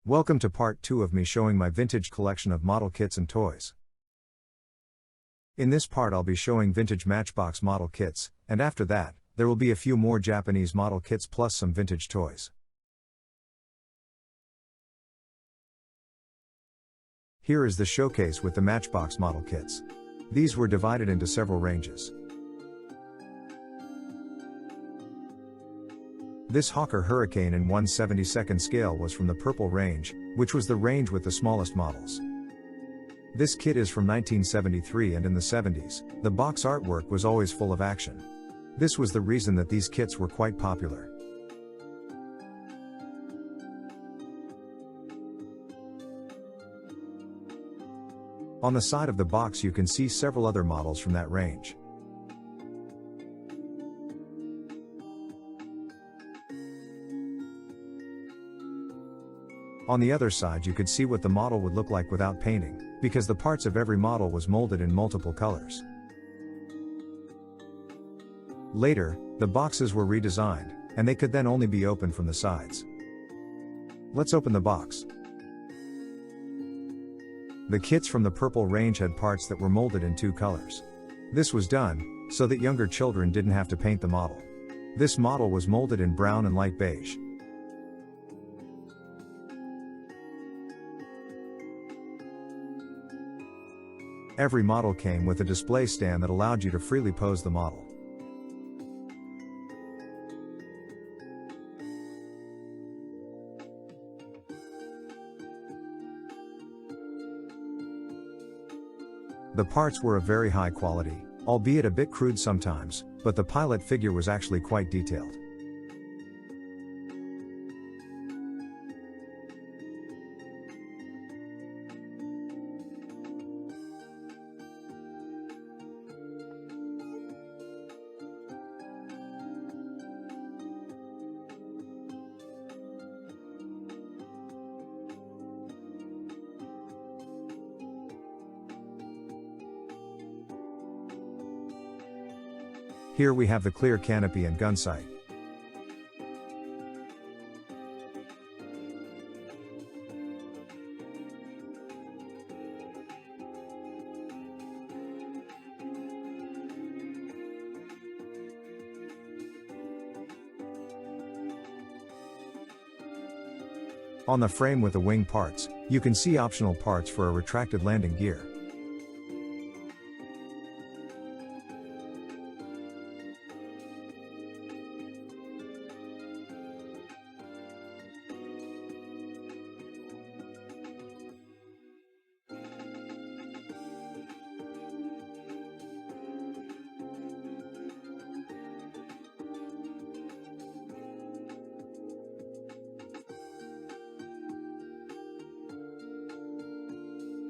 Welcome to part 2 of me showing my vintage collection of model kits and toys. In this part I'll be showing vintage Matchbox model kits, and after that, there will be a few more Japanese model kits plus some vintage toys. Here is the showcase with the Matchbox model kits. These were divided into several ranges. This Hawker Hurricane in 1/72nd scale was from the purple range, which was the range with the smallest models. This kit is from 1973, and in the 70s, the box artwork was always full of action. This was the reason that these kits were quite popular. On the side of the box you can see several other models from that range. On the other side you could see what the model would look like without painting, because the parts of every model was molded in multiple colors. Later, the boxes were redesigned, and they could then only be opened from the sides. Let's open the box. The kits from the purple range had parts that were molded in 2 colors. This was done so that younger children didn't have to paint the model. This model was molded in brown and light beige. Every model came with a display stand that allowed you to freely pose the model. The parts were of very high quality, albeit a bit crude sometimes, but the pilot figure was actually quite detailed. Here we have the clear canopy and gun sight. On the frame with the wing parts, you can see optional parts for a retracted landing gear.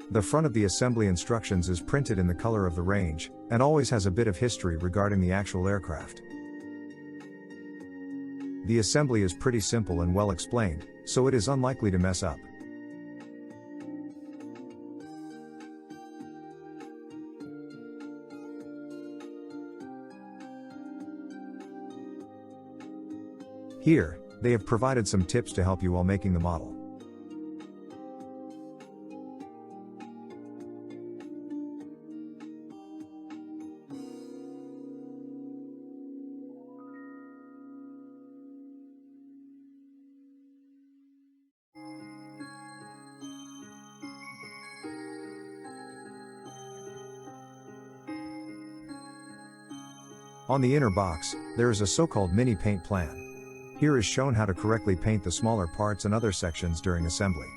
The front of the assembly instructions is printed in the color of the range, and always has a bit of history regarding the actual aircraft. The assembly is pretty simple and well explained, so it is unlikely to mess up. Here, they have provided some tips to help you while making the model. On the inner box, there is a so-called mini paint plan. Here is shown how to correctly paint the smaller parts and other sections during assembly.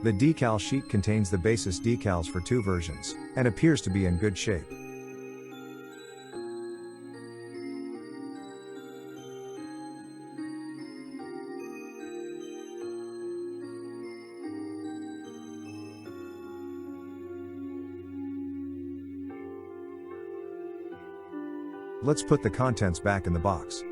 The decal sheet contains the basis decals for 2 versions, and appears to be in good shape. Let's put the contents back in the box.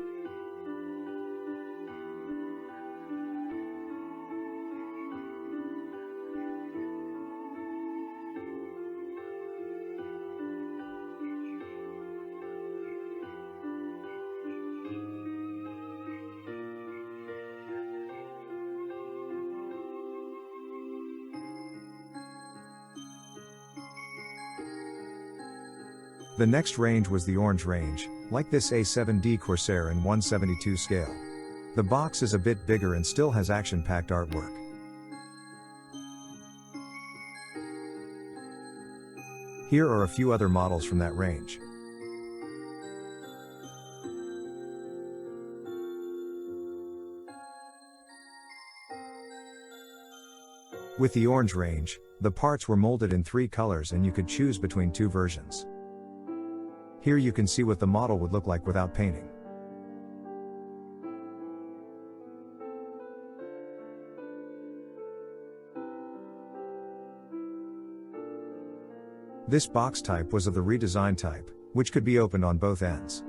The next range was the orange range, like this A7D Corsair in 172 scale. The box is a bit bigger and still has action-packed artwork. Here are a few other models from that range. With the orange range, the parts were molded in 3 colors and you could choose between 2 versions. Here you can see what the model would look like without painting. This box type was of the redesign type, which could be opened on both ends.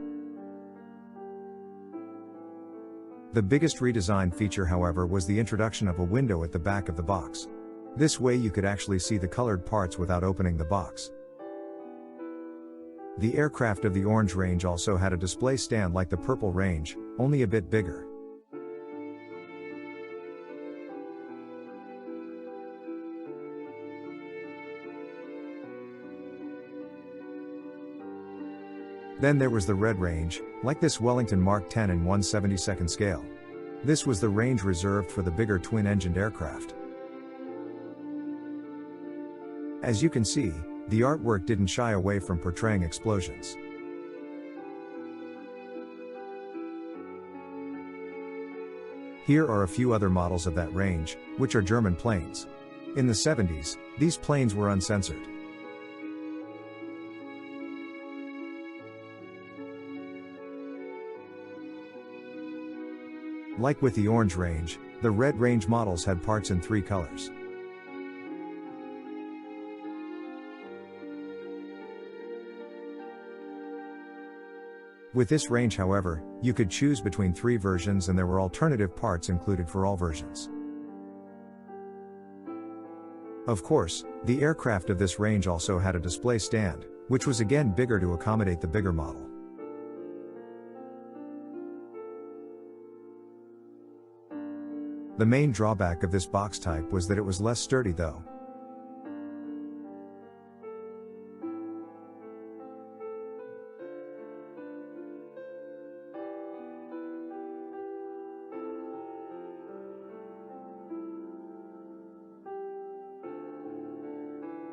The biggest redesign feature, however, was the introduction of a window at the back of the box. This way you could actually see the colored parts without opening the box. The aircraft of the orange range also had a display stand like the purple range, only a bit bigger. Then there was the red range, like this Wellington Mark 10 in 1/72nd scale. This was the range reserved for the bigger twin-engined aircraft. As you can see, the artwork didn't shy away from portraying explosions. Here are a few other models of that range, which are German planes. In the 70s, these planes were uncensored. Like with the orange range, the red range models had parts in 3 colors. With this range, however, you could choose between 3 versions and there were alternative parts included for all versions. Of course, the aircraft of this range also had a display stand, which was again bigger to accommodate the bigger model. The main drawback of this box type was that it was less sturdy though.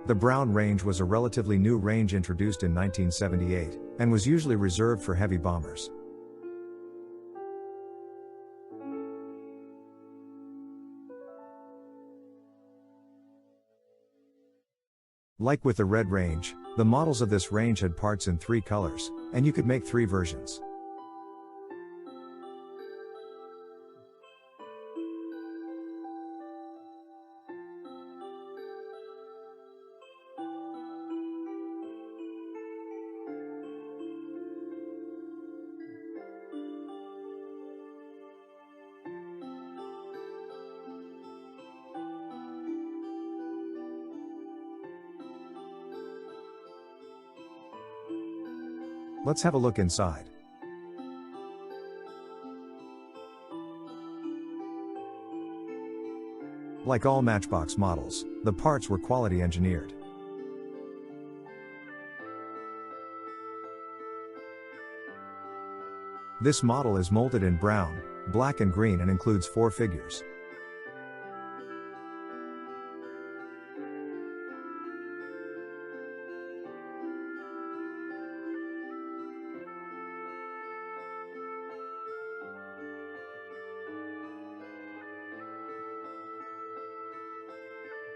The brown range was a relatively new range introduced in 1978, and was usually reserved for heavy bombers. Like with the red range, the models of this range had parts in 3 colors, and you could make 3 versions. Let's have a look inside. Like all Matchbox models, the parts were quality engineered. This model is molded in brown, black and green and includes 4 figures.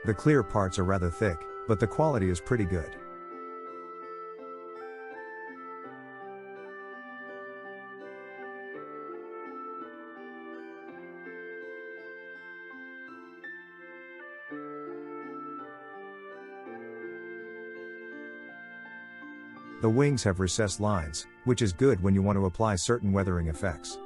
The clear parts are rather thick, but the quality is pretty good. The wings have recessed lines, which is good when you want to apply certain weathering effects.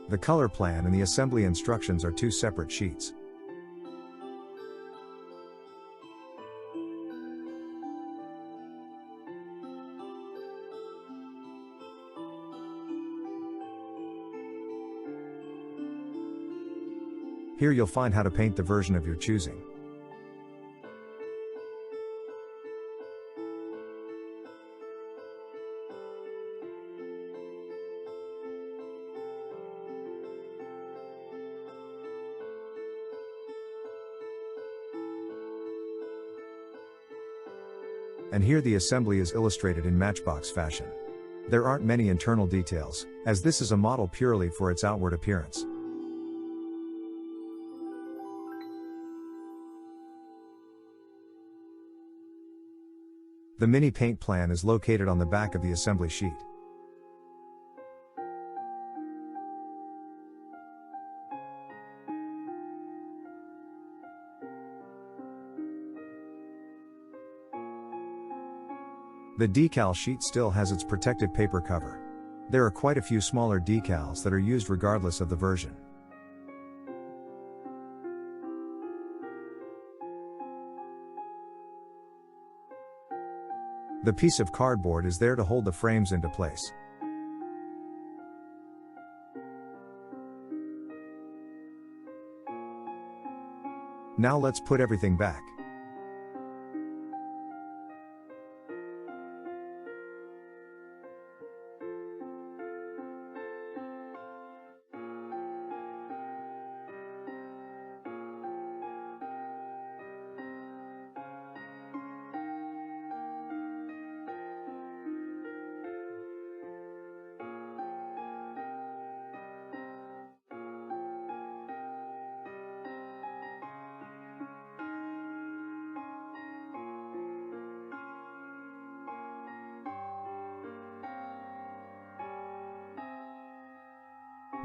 The color plan and the assembly instructions are two separate sheets. Here you'll find how to paint the version of your choosing. And here the assembly is illustrated in Matchbox fashion. There aren't many internal details, as this is a model purely for its outward appearance. The mini paint plan is located on the back of the assembly sheet. The decal sheet still has its protective paper cover. There are quite a few smaller decals that are used regardless of the version. The piece of cardboard is there to hold the frames into place. Now let's put everything back.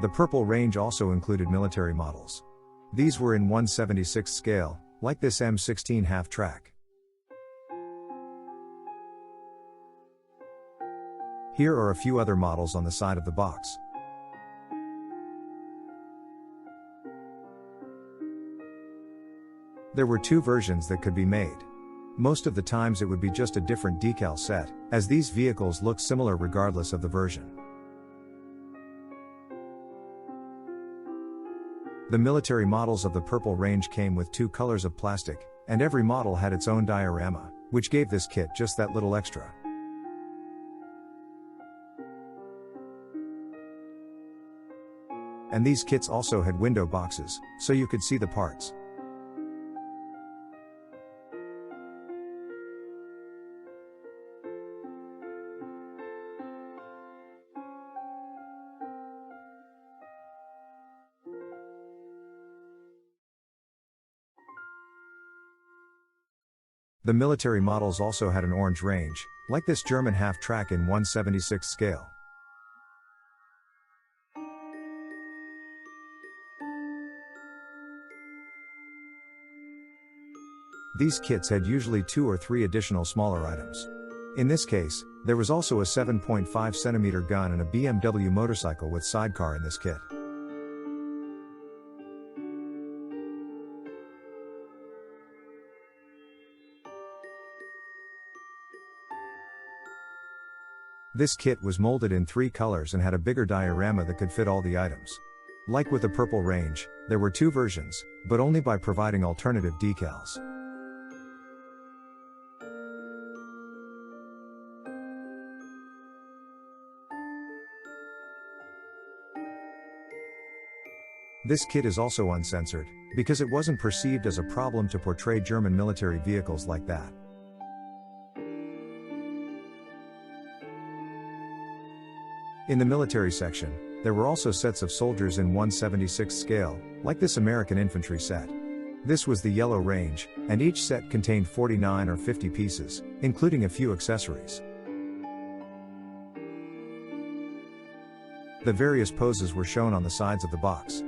The purple range also included military models. These were in 1/76 scale, like this M16 half-track. Here are a few other models on the side of the box. There were two versions that could be made. Most of the times it would be just a different decal set, as these vehicles look similar regardless of the version. The military models of the purple range came with two colors of plastic, and every model had its own diorama, which gave this kit just that little extra. And these kits also had window boxes, so you could see the parts. The military models also had an orange range, like this German half-track in 1/76 scale. These kits had usually 2 or 3 additional smaller items. In this case, there was also a 7.5 cm gun and a BMW motorcycle with sidecar in this kit. This kit was molded in 3 colors and had a bigger diorama that could fit all the items. Like with the purple range, there were 2 versions, but only by providing alternative decals. This kit is also uncensored, because it wasn't perceived as a problem to portray German military vehicles like that. In the military section, there were also sets of soldiers in 1/76 scale, like this American infantry set. This was the yellow range, and each set contained 49 or 50 pieces, including a few accessories. The various poses were shown on the sides of the box.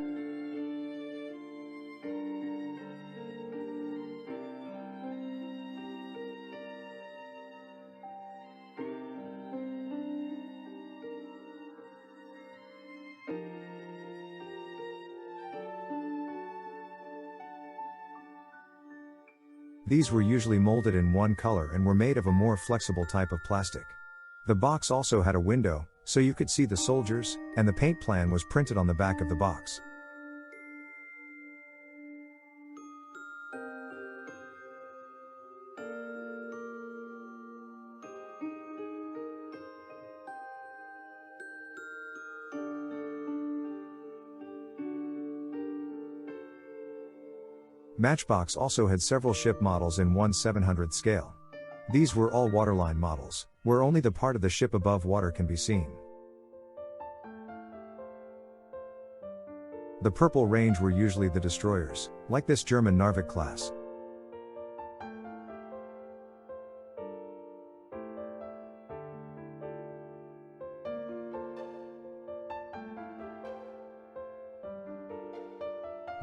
These were usually molded in one color and were made of a more flexible type of plastic. The box also had a window, so you could see the soldiers, and the paint plan was printed on the back of the box. Matchbox also had several ship models in 1/700 scale. These were all waterline models, where only the part of the ship above water can be seen. The purple range were usually the destroyers, like this German Narvik class.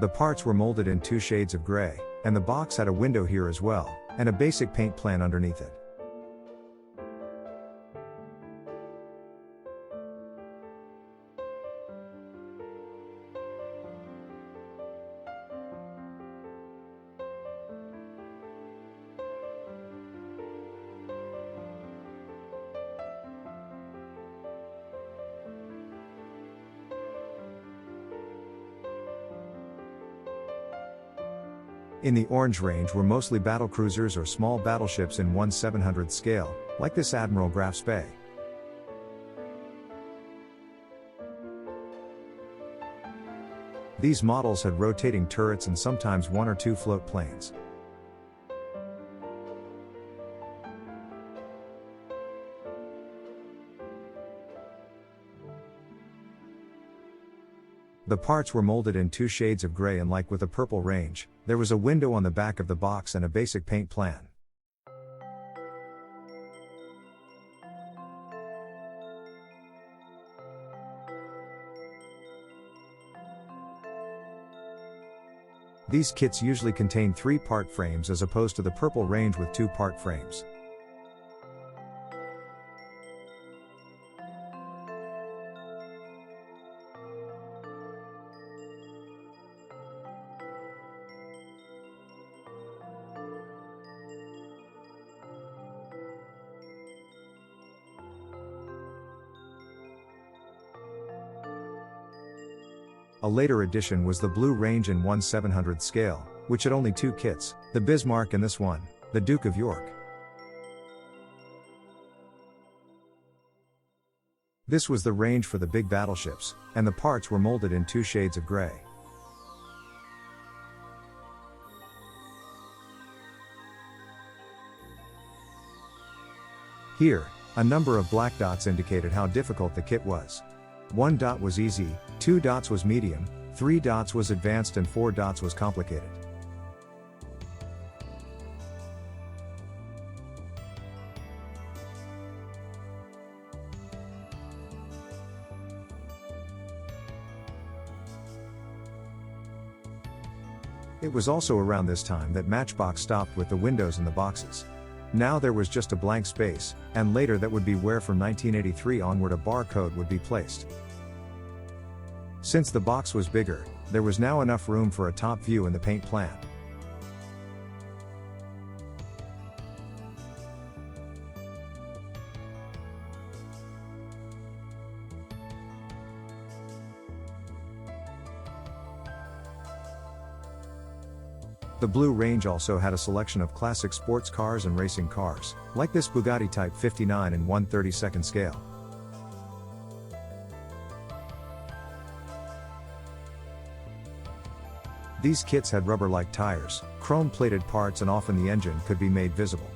The parts were molded in 2 shades of gray, and the box had a window here as well, and a basic paint plan underneath it. In the orange range were mostly battlecruisers or small battleships in 1/700 scale, like this Admiral Graf Spee. These models had rotating turrets and sometimes 1 or 2 float planes. The parts were molded in 2 shades of gray, and like with the purple range, there was a window on the back of the box and a basic paint plan. These kits usually contain 3-part frames as opposed to the purple range with 2-part frames. A later addition was the blue range in 1/700 scale, which had only 2 kits, the Bismarck and this one, the Duke of York. This was the range for the big battleships, and the parts were molded in 2 shades of gray. Here, a number of black dots indicated how difficult the kit was. 1 dot was easy, 2 dots was medium, 3 dots was advanced, and 4 dots was complicated. It was also around this time that Matchbox stopped with the windows in the boxes. Now there was just a blank space, and later that would be where from 1983 onward a barcode would be placed. Since the box was bigger, there was now enough room for a top view in the paint plan. The blue range also had a selection of classic sports cars and racing cars, like this Bugatti Type 59 in 1/32 scale. These kits had rubber-like tires, chrome-plated parts, and often the engine could be made visible.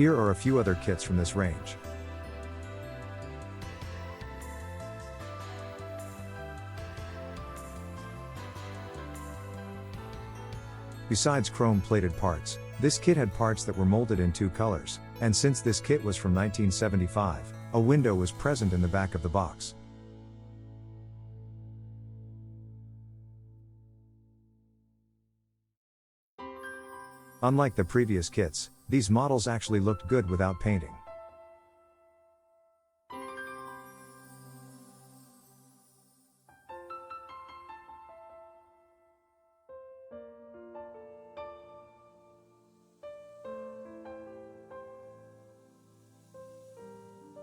Here are a few other kits from this range. Besides chrome-plated parts, this kit had parts that were molded in two colors, and since this kit was from 1975, a window was present in the back of the box. Unlike the previous kits, these models actually looked good without painting.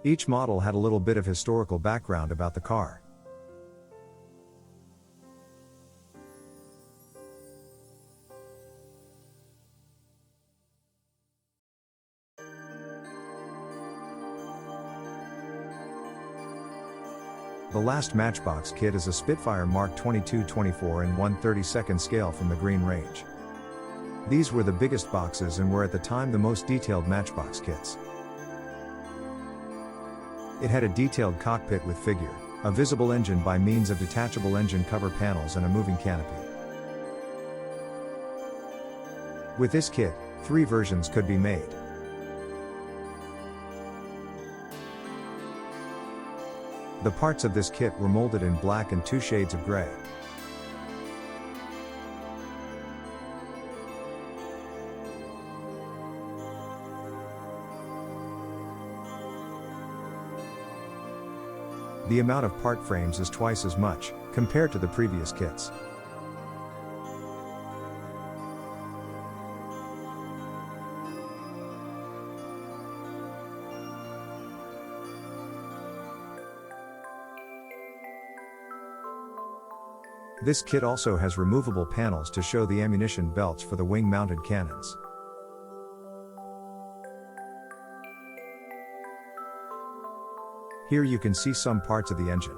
Each model had a little bit of historical background about the car. The last Matchbox kit is a Spitfire Mark 22-24 in 1/32 scale from the Green Range. These were the biggest boxes and were at the time the most detailed Matchbox kits. It had a detailed cockpit with figure, a visible engine by means of detachable engine cover panels and a moving canopy. With this kit, 3 versions could be made. The parts of this kit were molded in black and 2 shades of gray. The amount of part frames is twice as much, compared to the previous kits. This kit also has removable panels to show the ammunition belts for the wing-mounted cannons. Here you can see some parts of the engine.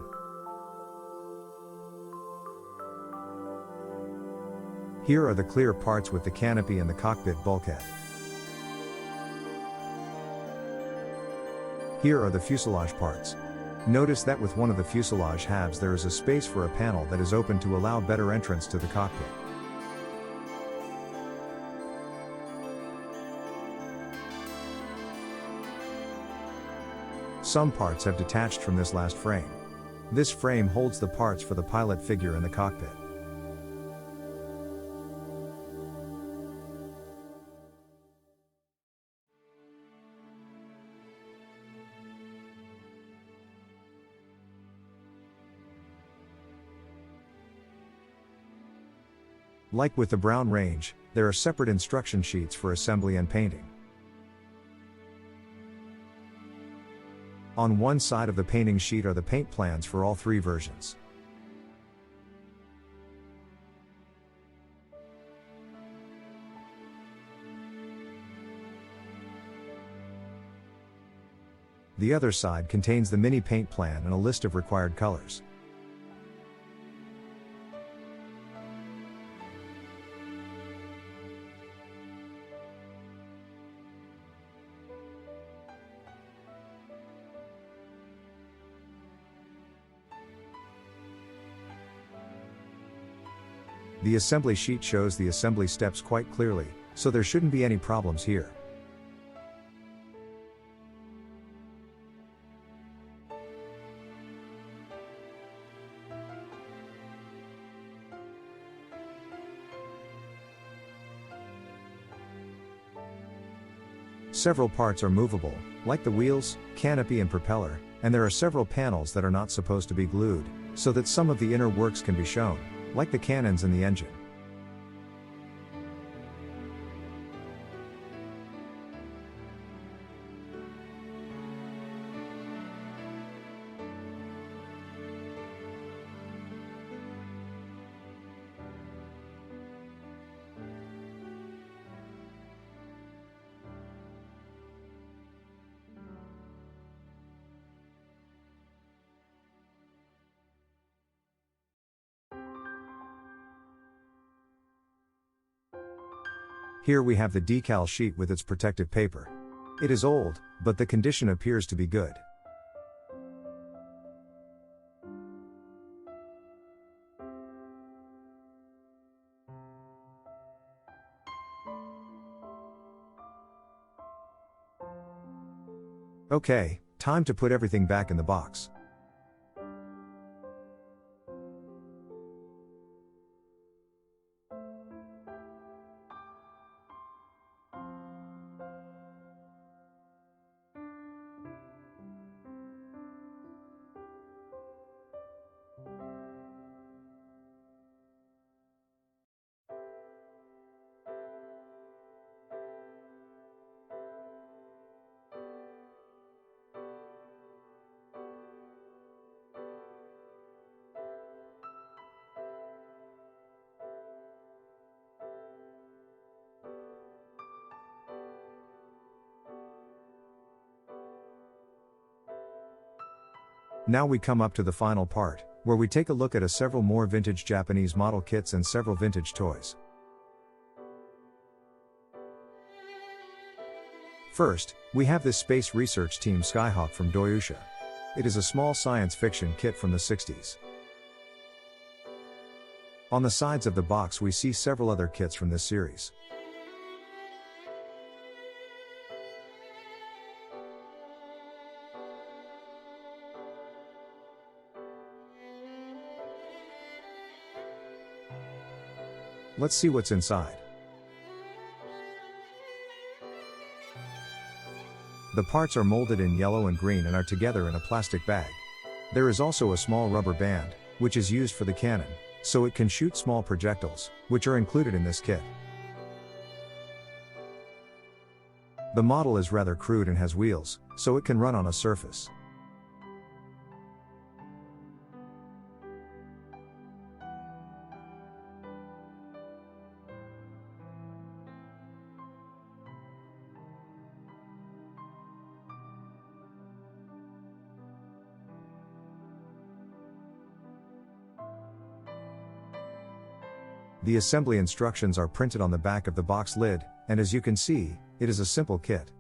Here are the clear parts with the canopy and the cockpit bulkhead. Here are the fuselage parts. Notice that with one of the fuselage halves there is a space for a panel that is open to allow better entrance to the cockpit. Some parts have detached from this last frame. This frame holds the parts for the pilot figure in the cockpit. Like with the Brown range, there are separate instruction sheets for assembly and painting. On one side of the painting sheet are the paint plans for all 3 versions. The other side contains the mini paint plan and a list of required colors. The assembly sheet shows the assembly steps quite clearly, so there shouldn't be any problems here. Several parts are movable, like the wheels, canopy and propeller, and there are several panels that are not supposed to be glued, so that some of the inner works can be shown, like the cannons and the engine. Here we have the decal sheet with its protective paper. It is old, but the condition appears to be good. Okay, time to put everything back in the box. Now we come up to the final part, where we take a look at several more vintage Japanese model kits and several vintage toys. First, we have this space research team Skyhawk from Doyusha. It is a small science fiction kit from the 60s. On the sides of the box we see several other kits from this series. Let's see what's inside. The parts are molded in yellow and green and are together in a plastic bag. There is also a small rubber band, which is used for the cannon, so it can shoot small projectiles, which are included in this kit. The model is rather crude and has wheels, so it can run on a surface. The assembly instructions are printed on the back of the box lid, and as you can see, it is a simple kit.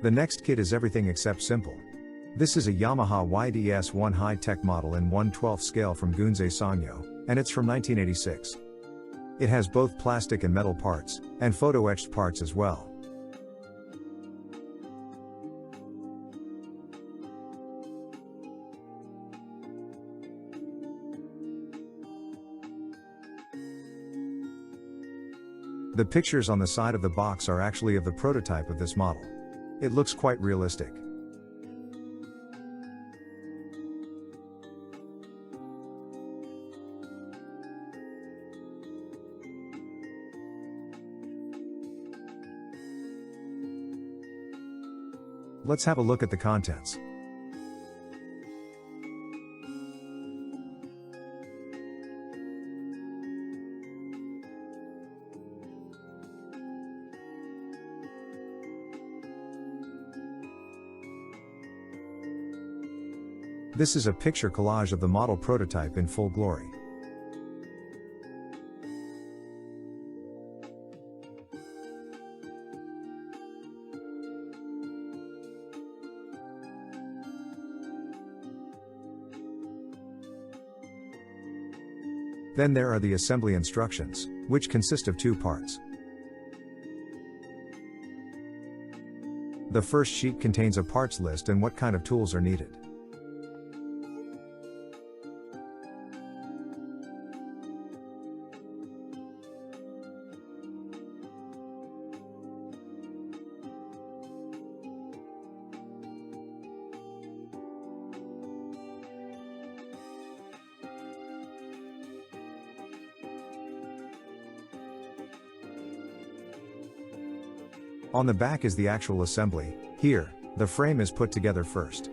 The next kit is everything except simple. This is a Yamaha YDS-1 high-tech model in 1/12 scale from Gunze Sanyo, and it's from 1986. It has both plastic and metal parts, and photo-etched parts as well. The pictures on the side of the box are actually of the prototype of this model. It looks quite realistic. Let's have a look at the contents. This is a picture collage of the model prototype in full glory. Then there are the assembly instructions, which consist of 2 parts. The first sheet contains a parts list and what kind of tools are needed. On the back is the actual assembly. Here, the frame is put together first.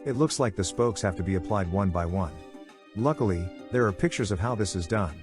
It looks like the spokes have to be applied one by one. Luckily, there are pictures of how this is done.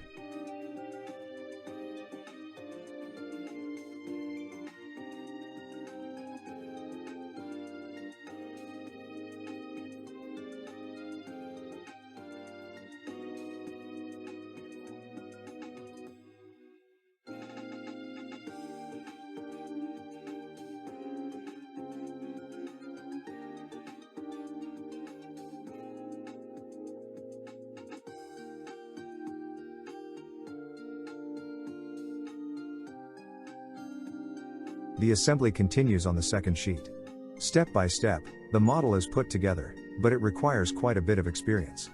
The assembly continues on the second sheet. Step by step, the model is put together, but it requires quite a bit of experience.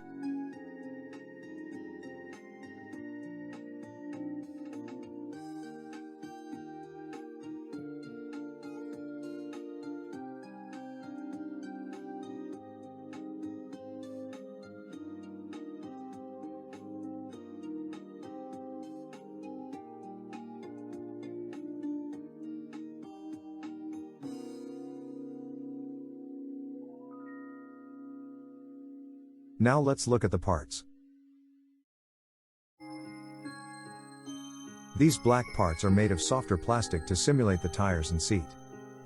Now let's look at the parts. These black parts are made of softer plastic to simulate the tires and seat.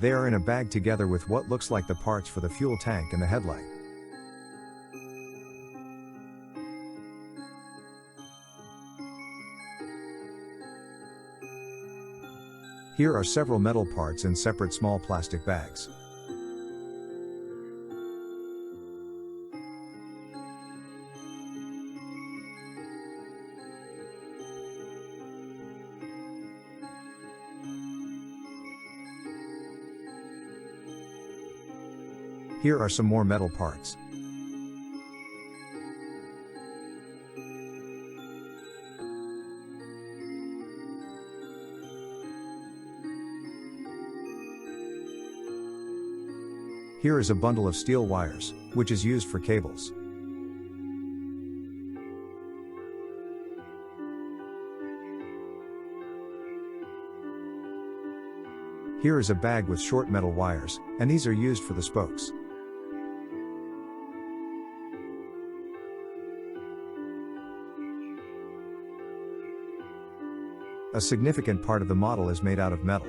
They are in a bag together with what looks like the parts for the fuel tank and the headlight. Here are several metal parts in separate small plastic bags. Here are some more metal parts. Here is a bundle of steel wires, which is used for cables. Here is a bag with short metal wires, and these are used for the spokes. A significant part of the model is made out of metal.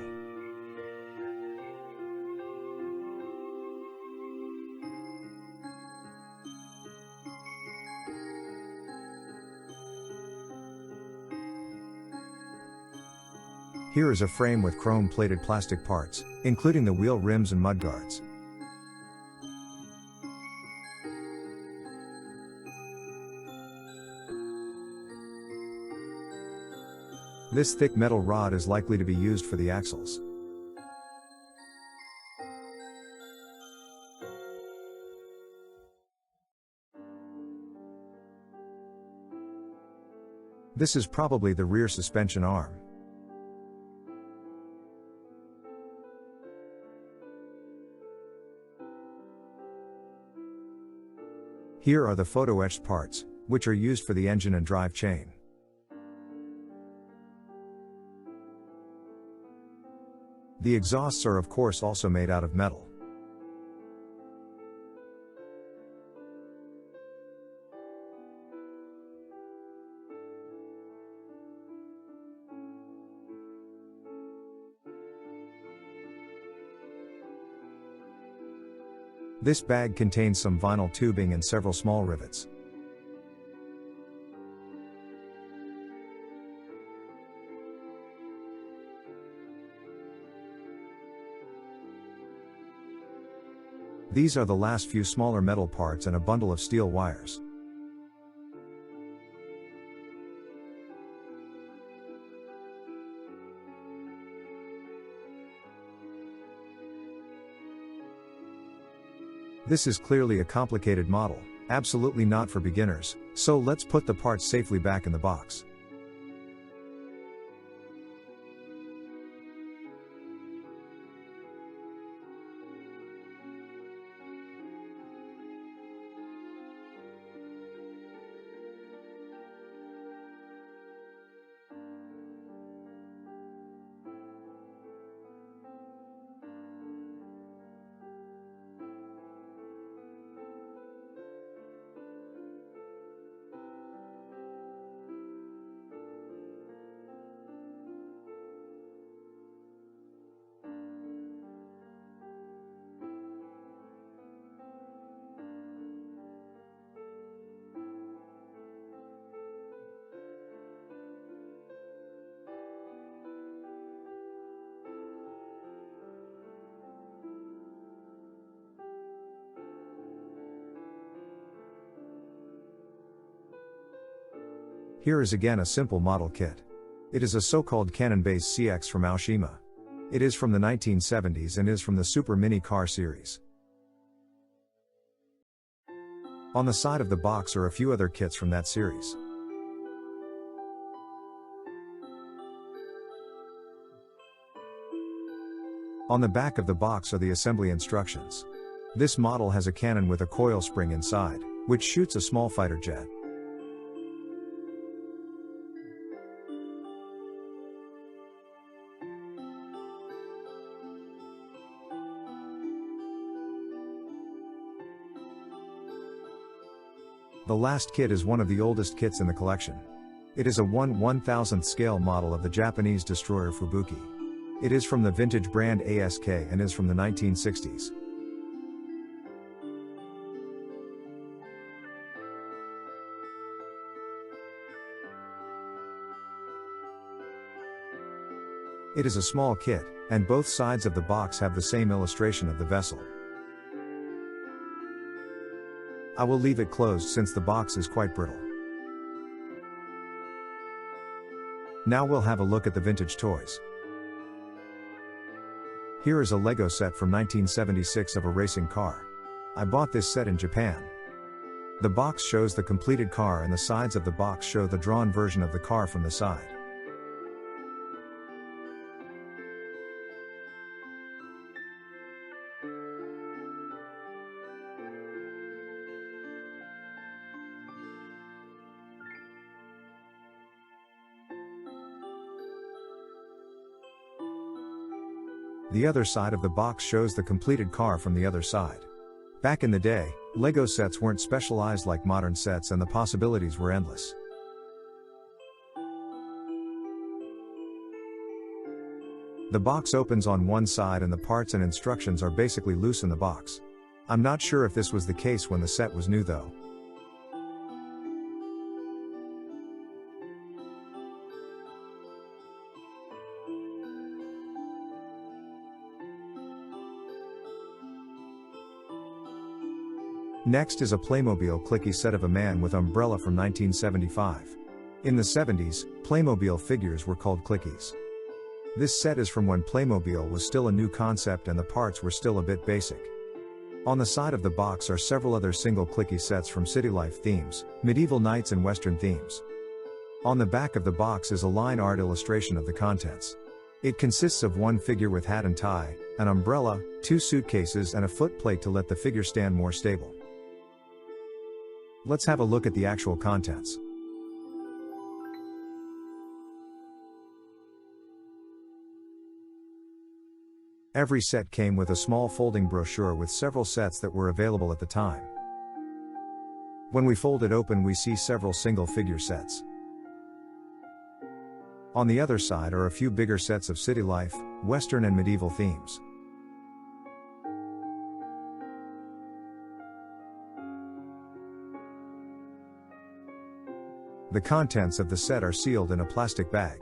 Here is a frame with chrome-plated plastic parts, including the wheel rims and mudguards. This thick metal rod is likely to be used for the axles. This is probably the rear suspension arm. Here are the photo-etched parts, which are used for the engine and drive chain. The exhausts are of course also made out of metal. This bag contains some vinyl tubing and several small rivets. These are the last few smaller metal parts and a bundle of steel wires. This is clearly a complicated model, absolutely not for beginners, so let's put the parts safely back in the box. Here is again a simple model kit. It is a so-called Canon-based CX from Aoshima. It is from the 1970s and is from the Super Mini car series. On the side of the box are a few other kits from that series. On the back of the box are the assembly instructions. This model has a cannon with a coil spring inside, which shoots a small fighter jet. The last kit is one of the oldest kits in the collection. It is a 1/1000th scale model of the Japanese destroyer Fubuki. It is from the vintage brand ASK and is from the 1960s. It is a small kit, and both sides of the box have the same illustration of the vessel. I will leave it closed since the box is quite brittle. Now we'll have a look at the vintage toys. Here is a Lego set from 1976 of a racing car. I bought this set in Japan. The box shows the completed car and the sides of the box show the drawn version of the car from the side. The other side of the box shows the completed car from the other side. Back in the day, Lego sets weren't specialized like modern sets and the possibilities were endless. The box opens on one side and the parts and instructions are basically loose in the box. I'm not sure if this was the case when the set was new though. Next is a Playmobil clicky set of a man with umbrella from 1975. In the 70s, Playmobil figures were called clickies. This set is from when Playmobil was still a new concept and the parts were still a bit basic. On the side of the box are several other single clicky sets from city life themes, medieval knights and western themes. On the back of the box is a line art illustration of the contents. It consists of one figure with hat and tie, an umbrella, two suitcases and a foot plate to let the figure stand more stable. Let's have a look at the actual contents. Every set came with a small folding brochure with several sets that were available at the time. When we fold it open we see several single figure sets. On the other side are a few bigger sets of city life, western and medieval themes. The contents of the set are sealed in a plastic bag.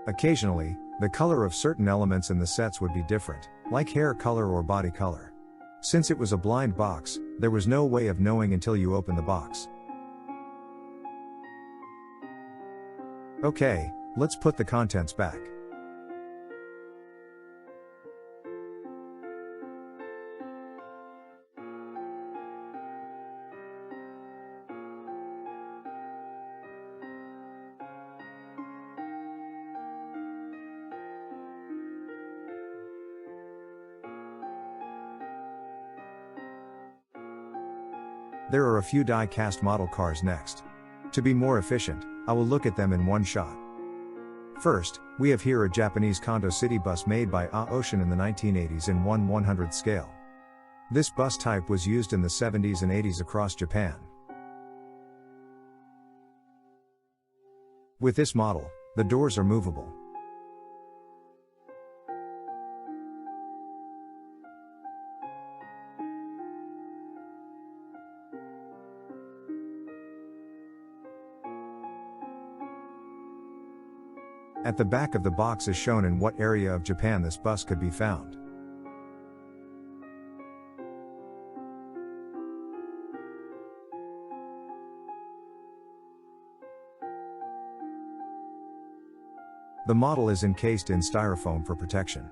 Occasionally, the color of certain elements in the sets would be different, like hair color or body color. Since it was a blind box, there was no way of knowing until you open the box. Okay, let's put the contents back. There are a few die-cast model cars next. To be more efficient, I will look at them in one shot. First, we have here a Japanese Kondo city bus made by Ocean in the 1980s in 1/100th scale. This bus type was used in the 70s and 80s across Japan. With this model, the doors are movable. At the back of the box is shown in what area of Japan this bus could be found. The model is encased in styrofoam for protection.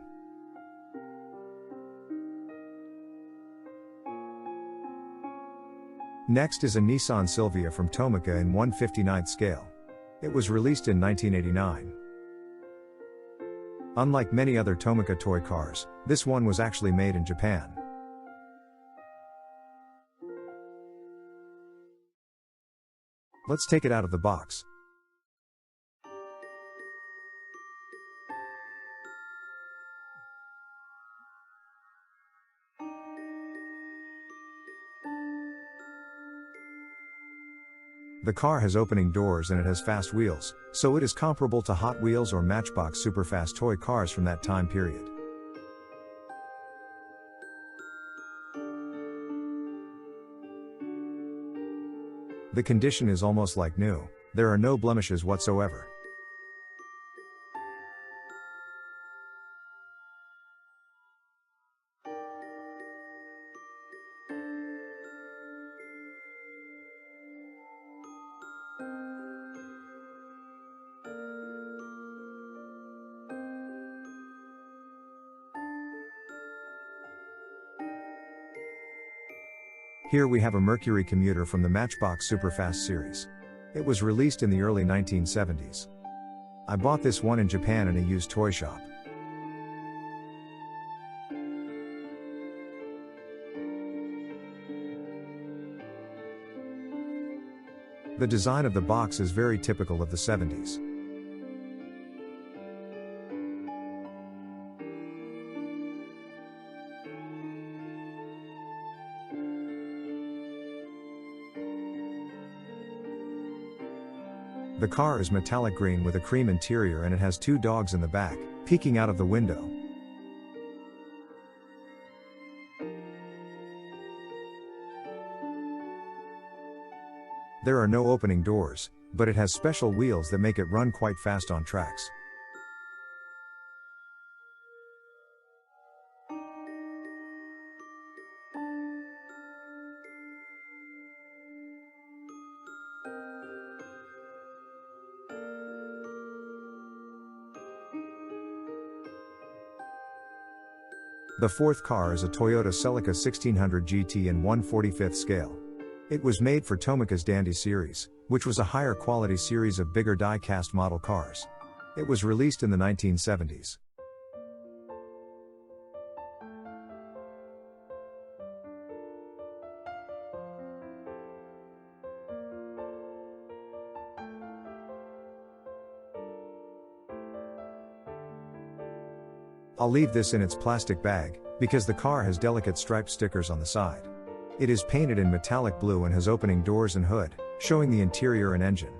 Next is a Nissan Silvia from Tomica in 1/59th scale. It was released in 1989. Unlike many other Tomica toy cars, this one was actually made in Japan. Let's take it out of the box. The car has opening doors and it has fast wheels, so it is comparable to Hot Wheels or Matchbox superfast toy cars from that time period. The condition is almost like new, there are no blemishes whatsoever. Here we have a Mercury commuter from the Matchbox Superfast series. It was released in the early 1970s. I bought this one in Japan in a used toy shop. The design of the box is very typical of the 70s. The car is metallic green with a cream interior and it has two dogs in the back, peeking out of the window. There are no opening doors, but it has special wheels that make it run quite fast on tracks. The fourth car is a Toyota Celica 1600 GT in 1/45th scale. It was made for Tomica's Dandy series, which was a higher quality series of bigger die-cast model cars. It was released in the 1970s. I'll leave this in its plastic bag, because the car has delicate striped stickers on the side. It is painted in metallic blue and has opening doors and hood, showing the interior and engine.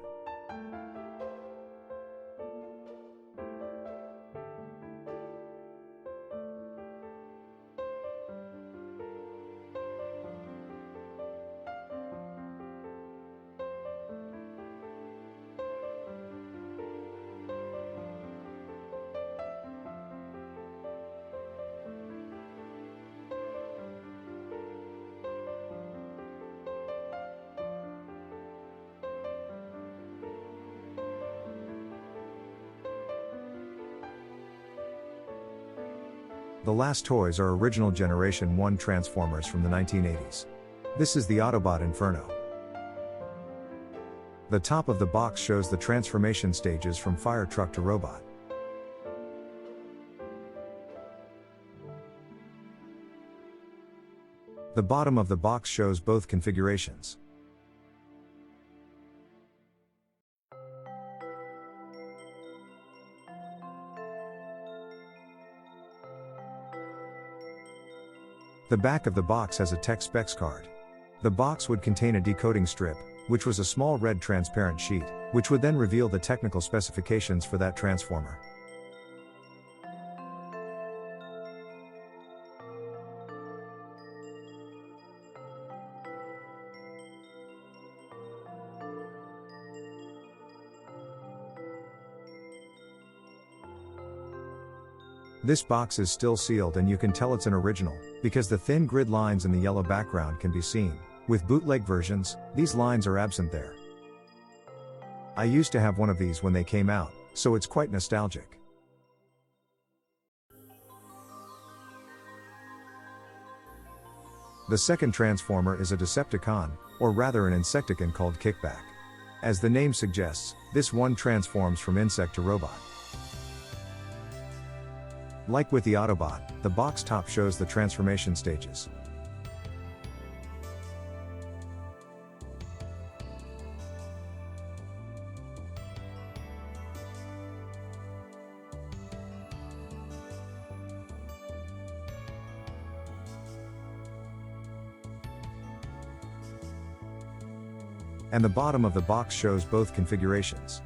The last toys are original Generation 1 Transformers from the 1980s. This is the Autobot Inferno. The top of the box shows the transformation stages from fire truck to robot. The bottom of the box shows both configurations. The back of the box has a tech specs card. The box would contain a decoding strip, which was a small red transparent sheet, which would then reveal the technical specifications for that transformer. This box is still sealed and you can tell it's an original, because the thin grid lines in the yellow background can be seen. With bootleg versions, these lines are absent there. I used to have one of these when they came out, so it's quite nostalgic. The second transformer is a Decepticon, or rather an Insecticon called Kickback. As the name suggests, this one transforms from insect to robot. Like with the Autobot, the box top shows the transformation stages. And the bottom of the box shows both configurations.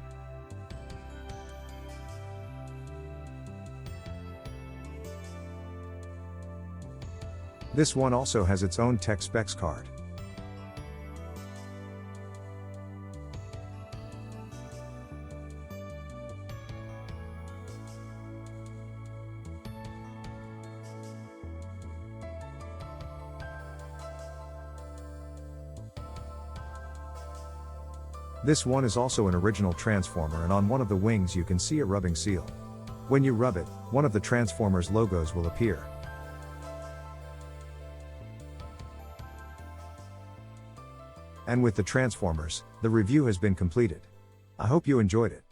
This one also has its own tech specs card. This one is also an original transformer, and on one of the wings you can see a rubbing seal. When you rub it, one of the transformer's logos will appear. And with the transformers, the review has been completed. I hope you enjoyed it.